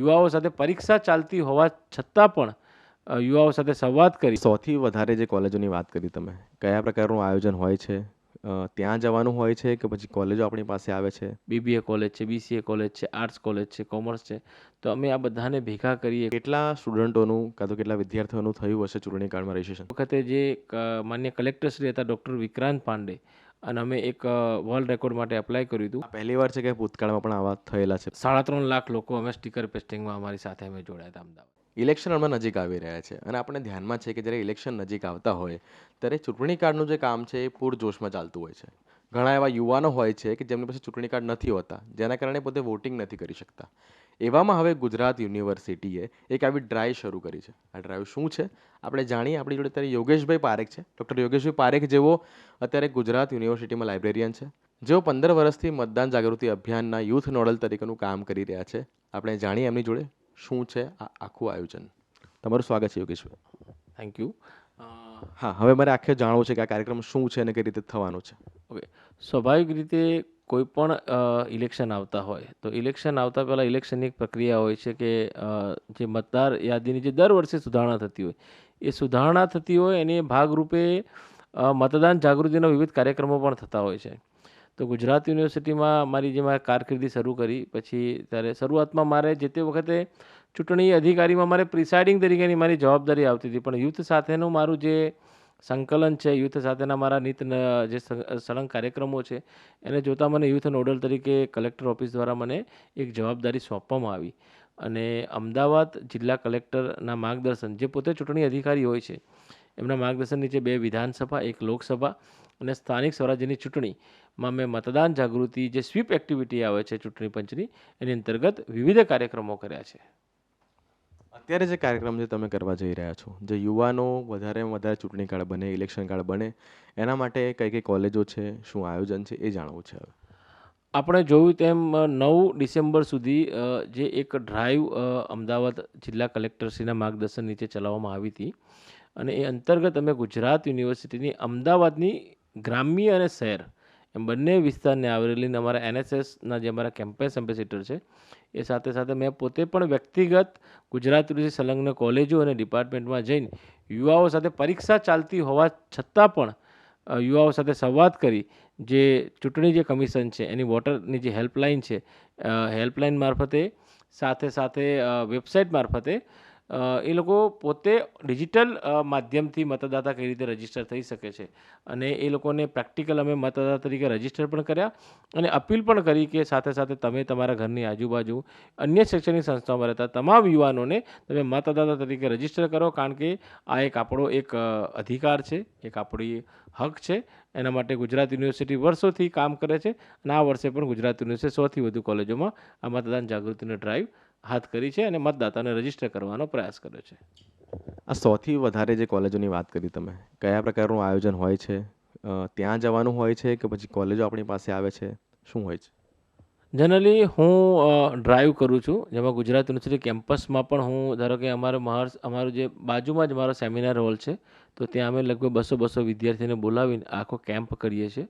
યુવાઓ સાથે પરીક્ષા ચાલતી હોવા છતાં પણ યુવાઓ સાથે સંવાદ કરી. સૌથી વધારે જે કોલેજોની વાત કરી તમે, કયા પ્રકારનું આયોજન હોય છે? ત્યાં જવાનું હોય છે કે પછી કોલેજો આપણી પાસે આવે છે? BBA કોલેજ છે, BCA કોલેજ છે, આર્ટ્સ કોલેજ છે, કોમર્સ છે, તો અમે આ બધાને ભેગા કરીએ. કેટલા સ્ટુડન્ટોનું કાં તો કેટલા વિદ્યાર્થીઓનું થયું હશે ચૂંટણી કાળમાં રજીસ્ટ્રેશન? વખતે જે માન્ય કલેક્ટર શ્રી હતા ડૉક્ટર વિક્રાંત પાંડે, અને અમે એક વર્લ્ડ રેકોર્ડ માટે એપ્લાય કર્યું હતું. આ પહેલી વાર છે કે ભૂતકાળમાં પણ આવા થયેલા છે? 3.5 લાખ લોકો અમે સ્ટીકર પેસ્ટિંગમાં અમારી સાથે અમે જોડાયા હતા અમદાવાદ. ઇલેક્શન હમણાં નજીક આવી રહ્યા છે અને આપણે ધ્યાનમાં છે કે જ્યારે ઇલેક્શન નજીક આવતા હોય ત્યારે ચૂંટણી કાર્ડનું જે કામ છે એ પૂરજોશમાં ચાલતું હોય છે. ઘણા એવા યુવાનો હોય છે કે જેમની પાસે ચૂંટણી કાર્ડ નથી હોતા, જેના કારણે પોતે વોટિંગ નથી કરી શકતા. એવામાં હવે ગુજરાત યુનિવર્સિટીએ એક આવી ડ્રાઈવ શરૂ કરી છે. આ ડ્રાઈવ શું છે આપણે જાણીએ. આપણી જોડે અત્યારે યોગેશભાઈ પારેખ છે. ડૉક્ટર યોગેશભાઈ પારેખ, જેઓ અત્યારે ગુજરાત યુનિવર્સિટીમાં લાઇબ્રેરિયન છે, જેઓ 15 વર્ષથી મતદાન જાગૃતિ અભિયાનના યુથ નોડલ તરીકેનું કામ કરી રહ્યા છે. આપણે જાણીએ એમની જોડે શું છે આ આખું આયોજન. તમારું સ્વાગત છે યોગેશભાઈ. Thank you. હા, હવે મારે આખે જાણવું છે કે આ કાર્યક્રમ શું છે અને કઈ રીતે થવાનો છે. ઓકે, સ્વાભાવિક રીતે કોઈ પણ ઇલેક્શન આવતા હોય તો ઇલેક્શન આવતા પહેલાં ઇલેક્શનની એક પ્રક્રિયા હોય છે કે જે મતદાર યાદીની જે દર વર્ષે સુધારણા થતી હોય, એ સુધારણા થતી હોય એની ભાગરૂપે મતદાન જાગૃતિના વિવિધ કાર્યક્રમો પણ થતા હોય છે. તો ગુજરાત યુનિવર્સિટીમાં મારી જે મારે કારકિર્દી શરૂ કરી પછી ત્યારે શરૂઆતમાં મારે જે તે વખતે ચૂંટણી અધિકારીમાં મારે પ્રિસાઇડિંગ તરીકેની મારી જવાબદારી આવતી હતી, પણ યુથ સાથેનું મારું જે સંકલન છે, યુથ સાથેના મારા જે સળંગ કાર્યક્રમો છે એને જોતાં મને યુથ નોડલ તરીકે કલેક્ટર ઓફિસ દ્વારા મને એક જવાબદારી સોંપવામાં આવી. અને અમદાવાદ જિલ્લા કલેક્ટરના માર્ગદર્શન, જે પોતે ચૂંટણી અધિકારી હોય છે, એમના માર્ગદર્શન નીચે 2 વિધાનસભા, 1 લોકસભા અને સ્થાનિક સ્વરાજ્યની ચૂંટણીમાં મેં મતદાન જાગૃતિ જે સ્વીપ એક્ટિવિટી આવે છે ચૂંટણી પંચની, એની અંતર્ગત વિવિધ કાર્યક્રમો કર્યા છે. અત્યારે જે કાર્યક્રમ જે તમે કરવા જઈ રહ્યા છો, જે યુવાનો વધારેમાં વધારે ચૂંટણી કાર્ડ બને, ઇલેક્શન કાર્ડ બને, એના માટે કઈ કઈ કોલેજો છે, શું આયોજન છે, એ જાણવું છે. હવે આપણે જોયું તેમ 9 ડિસેમ્બર સુધી જે એક ડ્રાઈવ અમદાવાદ જિલ્લા કલેક્ટરશ્રીના માર્ગદર્શન નીચે ચલાવવામાં આવી હતી, અને એ અંતર્ગત અમે ગુજરાત યુનિવર્સિટીની અમદાવાદની ગ્રામ્ય અને શહેર એમ બંને વિસ્તારને આવરેલી અમારા NSSના જે અમારા કેમ્પસ એમ્બેસેડર છે એ સાથે સાથે મેં પોતે પણ વ્યક્તિગત ગુજરાત યુનિવર્સિટી સંલગ્ન કોલેજો અને ડિપાર્ટમેન્ટમાં જઈને યુવાઓ સાથે પરીક્ષા ચાલતી હોવા છતાં પણ યુવાઓ સાથે સંવાદ કરી જે ચૂંટણી જે કમિશન છે એની વોટરની જે હેલ્પલાઇન છે, હેલ્પલાઇન મારફતે સાથે સાથે વેબસાઇટ મારફતે એ લોકો પોતે ડિજિટલ માધ્યમથી મતદાતા કઈ રીતે રજીસ્ટર થઈ શકે છે, અને એ લોકોને પ્રેક્ટિકલ અમે મતદાતા તરીકે રજીસ્ટર પણ કર્યા અને અપીલ પણ કરી કે સાથે સાથે તમે તમારા ઘરની આજુબાજુ અન્ય શૈક્ષણિક સંસ્થાઓમાં રહેતા તમામ યુવાનોને તમે મતદાતા તરીકે રજીસ્ટર કરો, કારણ કે આ એક આપણો એક અધિકાર છે, એક આપણી હક છે. એના માટે ગુજરાત યુનિવર્સિટી વર્ષોથી કામ કરે છે અને આ વર્ષે પણ ગુજરાત યુનિવર્સિટી 100થી વધુ કોલેજોમાં આ મતદાન જાગૃતિનો ડ્રાઈવ હાથ કરી છે અને મતદાતાને રજીસ્ટર કરવાનો પ્રયાસ કર્યો છે. આ સૌથી વધારે જે કોલેજોની વાત કરી તમે, કયા પ્રકારનું આયોજન હોય છે? ત્યાં જવાનું હોય છે કે પછી કોલેજો આપણી પાસે આવે છે, શું હોય છે? જનરલી હું ડ્રાઈવ કરું છું, જેમાં ગુજરાત યુનિવર્સિટી કેમ્પસમાં પણ હું, ધારો કે અમારું જે બાજુમાં જ મારો સેમિનાર હોલ છે, તો ત્યાં અમે લગભગ 200 વિદ્યાર્થીઓને બોલાવીને આખો કેમ્પ કરીએ છીએ.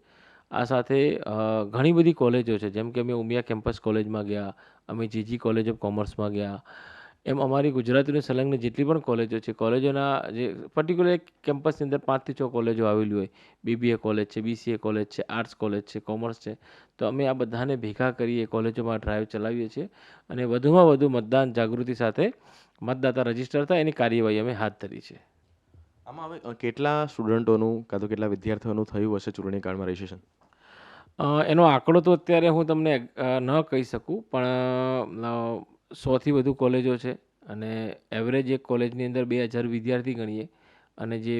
આ સાથે ઘણી બધી કોલેજો છે, જેમ કે અમે ઉમિયા કેમ્પસ કોલેજમાં ગયા, અમે GG કોલેજ ઓફ કોમર્સમાં ગયા, એમ અમારી ગુજરાતીની સંલગ્ન જેટલી પણ કોલેજો છે, કોલેજોના જે પર્ટિક્યુલર એક કેમ્પસની અંદર 5 થી 6 કોલેજો આવેલી હોય, BBA કોલેજ છે, BCA કોલેજ છે, આર્ટ્સ કોલેજ છે, કોમર્સ છે, તો અમે આ બધાને ભેગા કરીએ, કોલેજોમાં ડ્રાઈવ ચલાવીએ છીએ અને વધુમાં વધુ મતદાન જાગૃતિ સાથે મતદાતા રજીસ્ટર થાય એની કાર્યવાહી અમે હાથ ધરી છે. આમાં હવે કેટલા સ્ટુડન્ટોનું કાં તો કેટલા વિદ્યાર્થીઓનું થયું હશે ચૂંટણી કાર્ડમાં રજીસ્ટ્રેશન? એનો આંકડો તો અત્યારે હું તમને ન કહી શકું, પણ 100થી વધુ કોલેજો છે અને એવરેજ એક કોલેજની અંદર 2000 વિદ્યાર્થી ગણીએ અને જે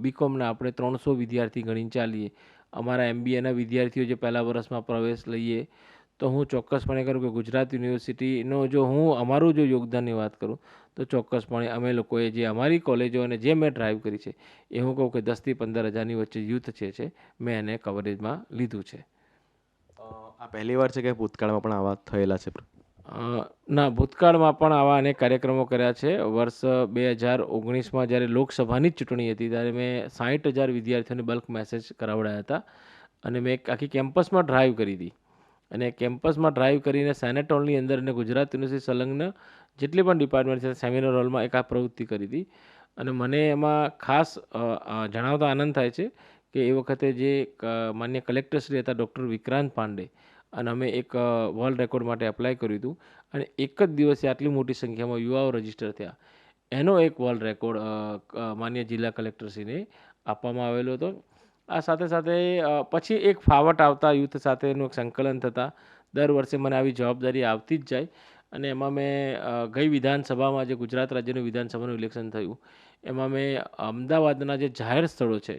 BComના આપણે 300 વિદ્યાર્થી ગણીને ચાલીએ. અમારા MBAના વિદ્યાર્થીઓ જે પહેલા વર્ષમાં પ્રવેશ લઈએ, તો હું ચોક્કસપણે કરું કે ગુજરાત યુનિવર્સિટીનો જો હું અમારું જો યોગદાનની વાત કરું તો ચોક્કસપણે અમે લોકોએ જે અમારી કોલેજો અને જે મેં ડ્રાઈવ કરી છે એ હું કહું કે 10થી 15 હજારની વચ્ચે યુથ છે મેં એને કવરેજમાં લીધું છે. આ પહેલી વાર છે કે ભૂતકાળમાં પણ આવા થયેલા છે? ના, ભૂતકાળમાં પણ આવા અનેક કાર્યક્રમો કર્યા છે. વર્ષ 2019માં જ્યારે લોકસભાની જ ચૂંટણી હતી ત્યારે મેં 60,000 વિદ્યાર્થીઓને બલ્ક મેસેજ કરાવડાયા હતા અને મેં એક આખી કેમ્પસમાં ડ્રાઈવ કરી હતી. અને કેમ્પસમાં ડ્રાઈવ કરીને સેનેટોલની અંદર અને ગુજરાત યુનિવર્સિટી સંલગ્ન જેટલી પણ ડિપાર્ટમેન્ટ છે સેમિનાર હોલમાં એક આ પ્રવૃત્તિ કરી હતી. અને મને એમાં ખાસ જણાવતા આનંદ થાય છે કે એ વખતે જે માન્ય કલેક્ટરશ્રી હતા ડૉક્ટર વિક્રાંત પાંડે, અને અમે એક વર્લ્ડ રેકોર્ડ માટે એપ્લાય કર્યું હતું, અને એક જ દિવસે આટલી મોટી સંખ્યામાં યુવાઓ રજીસ્ટર થયા. એનો એક વર્લ્ડ રેકોર્ડ માન્ય જિલ્લા કલેક્ટરશ્રીને આપવામાં આવેલો હતો. આ સાથે સાથે પછી એક ફાવટ આવતા યુથ સાથેનું એક સંકલન થતાં દર વર્ષે મને આવી જવાબદારી આવતી જ જાય. અને એમાં મેં ગઈ વિધાનસભામાં જે ગુજરાત રાજ્યનું વિધાનસભાનું ઇલેક્શન થયું એમાં મેં અમદાવાદના જે જાહેર સ્થળો છે,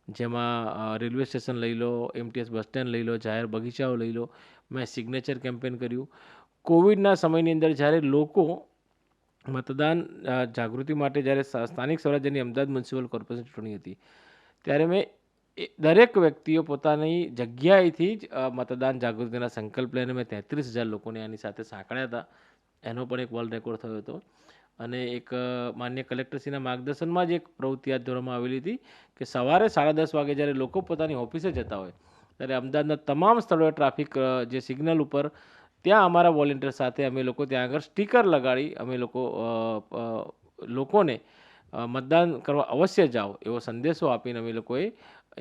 જેમાં રેલવે સ્ટેશન લઈ લો, એમટીએસ બસ સ્ટેન્ડ લઈ લો, જાહેર બગીચાઓ લઈ લો, મેં સિગ્નેચર કેમ્પેન કર્યું. કોવિડના સમયની અંદર જ્યારે લોકો મતદાન જાગૃતિ માટે જ્યારે સ્થાનિક સ્વરાજ્યની અમદાવાદ મ્યુનિસિપલ કોર્પોરેશન ચૂંટણી હતી ત્યારે મેં દરેક વ્યક્તિઓ પોતાની જગ્યાએથી જ મતદાન જાગૃતિના સંકલ્પ લઈને મેં 33,000 લોકોને આની સાથે સાંકળ્યા હતા. એનો પણ એક વર્લ્ડ રેકોર્ડ થયો હતો. અને એક માન્ય કલેક્ટરશ્રીના માર્ગદર્શનમાં જ એક પ્રવૃત્તિ હાથ ધરવામાં આવેલી હતી કે સવારે 10:30 વાગે જ્યારે લોકો પોતાની ઓફિસે જતા હોય ત્યારે અમદાવાદના તમામ સ્થળોએ ટ્રાફિક જે સિગ્નલ ઉપર ત્યાં અમારા વોલેન્ટિયર સાથે અમે લોકો ત્યાં આગળ સ્ટીકર લગાડી અમે લોકોને મતદાન કરવા અવશ્ય જાઓ એવો સંદેશો આપીને અમે લોકોએ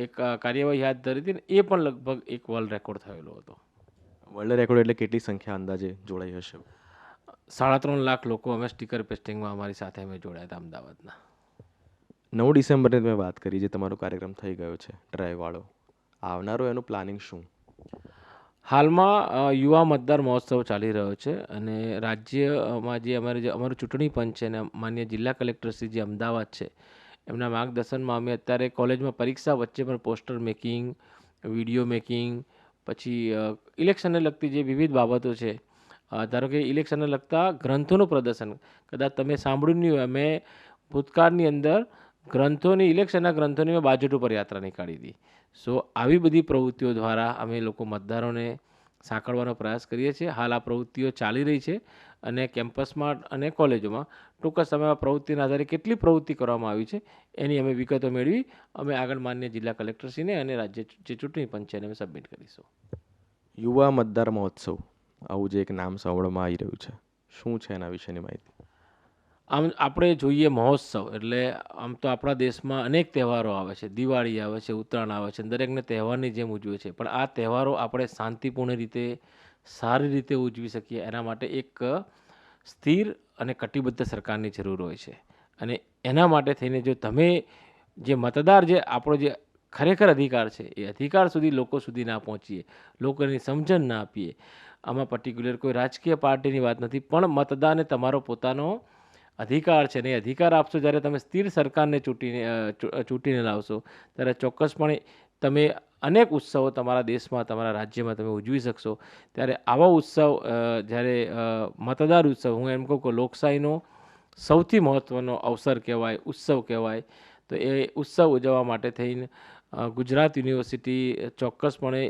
એક કાર્યવાહી હાથ ધરી હતી, ને એ પણ લગભગ એક વર્લ્ડ રેકોર્ડ થયેલો હતો. વર્લ્ડ રેકોર્ડ એટલે કેટલી સંખ્યા અંદાજે જોડાઈ હશે? 3.5 લાખ લોકો અમે સ્ટીકર પેસ્ટિંગમાં અમારી સાથે અમે જોડાયા હતા અમદાવાદના. 9 ડિસેમ્બરની તમે વાત કરી, જે તમારો કાર્યક્રમ થઈ ગયો છે ડ્રાઈવવાળો, આવનારો એનું પ્લાનિંગ શું? હાલમાં યુવા મતદાર મહોત્સવ ચાલી રહ્યો છે, અને રાજ્યમાં જે અમારું ચૂંટણી પંચ છે અને માન્ય જિલ્લા કલેક્ટરશ્રી જે અમદાવાદ છે એમના માર્ગદર્શનમાં અમે અત્યારે કોલેજમાં પરીક્ષા વચ્ચે પણ પોસ્ટર મેકિંગ, વિડીયો મેકિંગ, પછી ઇલેક્શનને લગતી જે વિવિધ બાબતો છે, ધારો કે ઇલેક્શનને લગતા ગ્રંથોનું પ્રદર્શન, કદાચ તમે સાંભળ્યું નહીં હોય, અમે ભૂતકાળની અંદર ઇલેક્શનના ગ્રંથોની મેં બાજેટ ઉપર યાત્રા નીકાળી હતી. સો આવી બધી પ્રવૃત્તિઓ દ્વારા અમે લોકો મતદારોને સાંકળવાનો પ્રયાસ કરીએ છીએ. હાલ આ પ્રવૃત્તિઓ ચાલી રહી છે, અને કેમ્પસમાં અને કોલેજોમાં ટૂંક સમયમાં પ્રવૃત્તિના આધારે કેટલી પ્રવૃત્તિ કરવામાં આવી છે એની અમે વિગતો મેળવી અમે આગળ માન્ય જિલ્લા કલેક્ટરશ્રીને અને રાજ્ય જે ચૂંટણી પંચ છે એને અમે સબમિટ કરીશું. યુવા મતદાર મહોત્સવ, આવું જે એક નામ સાંભળવામાં આવી રહ્યું છે, શું છે એના વિશેની માહિતી? આમ આપણે જોઈએ મહોત્સવ એટલે આમ તો આપણા દેશમાં અનેક તહેવારો આવે છે, દિવાળી આવે છે, ઉત્તરાયણ આવે છે, દરેકને તહેવારની જેમ ઉજવે છે, પણ આ તહેવારો આપણે શાંતિપૂર્ણ રીતે સારી રીતે ઉજવી શકીએ એના માટે એક સ્થિર અને કટિબદ્ધ સરકારની જરૂર હોય છે. અને એના માટે થઈને જો તમે જે મતદાર જે આપણો જે ખરેખર અધિકાર છે એ અધિકાર સુધી લોકો સુધી ના પહોંચીએ, લોકોની સમજણ ના આપીએ, આમાં પર્ટિક્યુલર કોઈ રાજકીય પાર્ટીની વાત નથી, પણ મતદાન એ તમારો પોતાનો અધિકાર છે, ને એ અધિકાર આપશો જ્યારે તમે સ્થિર સરકારને ચૂંટીને લાવશો ત્યારે ચોક્કસપણે તમે અનેક ઉત્સવો તમારા દેશમાં તમારા રાજ્યમાં તમે ઉજવી શકશો. ત્યારે આવા ઉત્સવ જ્યારે મતદાર ઉત્સવ, હું એમ કહું કે લોકશાહીનો સૌથી મહત્ત્વનો અવસર કહેવાય, ઉત્સવ કહેવાય, તો એ ઉત્સવ ઉજવવા માટે થઈને ગુજરાત યુનિવર્સિટી ચોક્કસપણે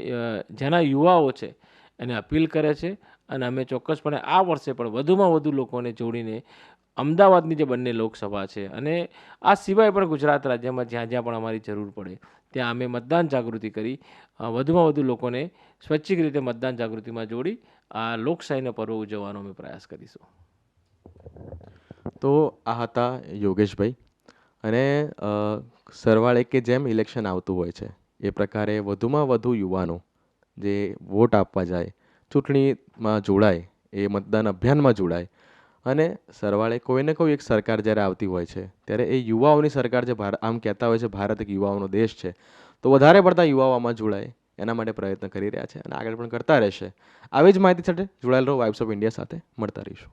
જેના યુવાઓ છે એને અપીલ કરે છે, અને અમે ચોક્કસપણે આ વર્ષે પણ વધુમાં વધુ લોકોને જોડીને અમદાવાદની જે બંને લોકસભા છે અને આ સિવાય પણ ગુજરાત રાજ્યમાં જ્યાં જ્યાં પણ અમારી જરૂર પડે ત્યાં અમે મતદાન જાગૃતિ કરી વધુમાં વધુ લોકોને સ્વૈચ્છિક રીતે મતદાન જાગૃતિમાં જોડી આ લોકશાહીનો પર્વ ઉજવવાનો અમે પ્રયાસ કરીશું. તો આ હતા યોગેશભાઈ. અને સરવાળે કે જેમ ઇલેક્શન આવતું હોય છે એ પ્રકારે વધુમાં વધુ યુવાનો જે વોટ આપવા જાય, ચૂંટણીમાં જોડાય, એ મતદાન અભિયાનમાં જોડાય, અને સરવાળે કોઈને કોઈ એક સરકાર જ્યારે આવતી હોય છે ત્યારે એ યુવાઓની સરકાર, જે આમ કહેતા હોય છે ભારત એક યુવાઓનો દેશ છે, તો વધારે પડતા યુવાઓ આમાં જોડાય એના માટે પ્રયત્ન કરી રહ્યા છે અને આગળ પણ કરતા રહેશે. આવી જ માહિતી સાથે જોડાયેલ રહો વાઇબ્સ ઓફ ઇન્ડિયા સાથે. મળતા રહીશું.